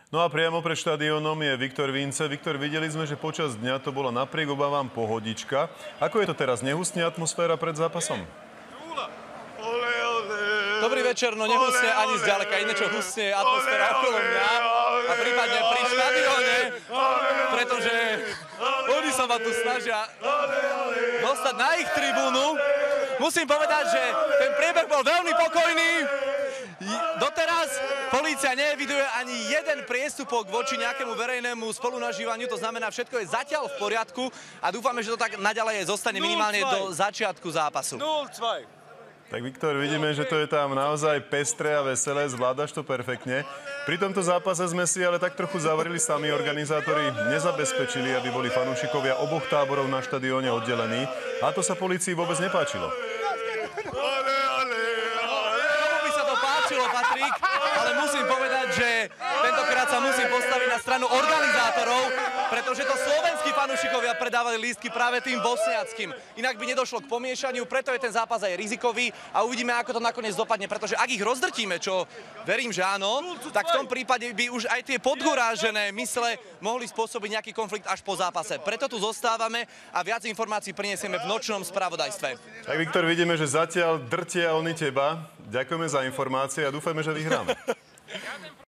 No a priamo pred štadiónom je Viktor Vince. Viktor, videli sme, že počas dňa to bola napriek obavám pohodička. Ako je to teraz? Nehustne atmosféra pred zápasom? Dobrý večer, no nehustne ani zďaleka. Iné čo hustne je atmosféra okolo mňa a prípadne pri štadióne, pretože oni sa ma tu snažia dostať na ich tribúnu. Musím povedať, že ten priebeh bol veľmi pokojný. Doteraz polícia neeviduje ani jeden priestupok voči nejakému verejnému spolunažívaniu, to znamená, všetko je zatiaľ v poriadku a dúfame, že to tak naďalej zostane minimálne do začiatku zápasu. 0-2. Tak Viktor, vidíme, že to je tam naozaj pestré a veselé, zvládaš to perfektne. Pri tomto zápase sme si ale tak trochu zavrili sami organizátori, nezabezpečili, aby boli fanúšikovia oboch táborov na štadióne oddelení a to sa polícii vôbec nepáčilo. Patrik, ale musím povedať, že tentokrát sa musím postaviť na stranu organizátorov, pretože to slovenskí fanúšikovia predávali lístky práve tým bosniackým. Inak by nedošlo k pomiešaniu, preto je ten zápas aj rizikový a uvidíme, ako to nakoniec dopadne, pretože ak ich rozdrtíme, čo verím, že áno, tak v tom prípade by už aj tie podgorážené mysle mohli spôsobiť nejaký konflikt až po zápase. Preto tu zostávame a viac informácií prinesieme v nočnom spravodajstve. Tak Viktor, vidíme, že zatiaľ drtia oni teba. Ďakujeme za informácie a dúfajme, že vyhráme.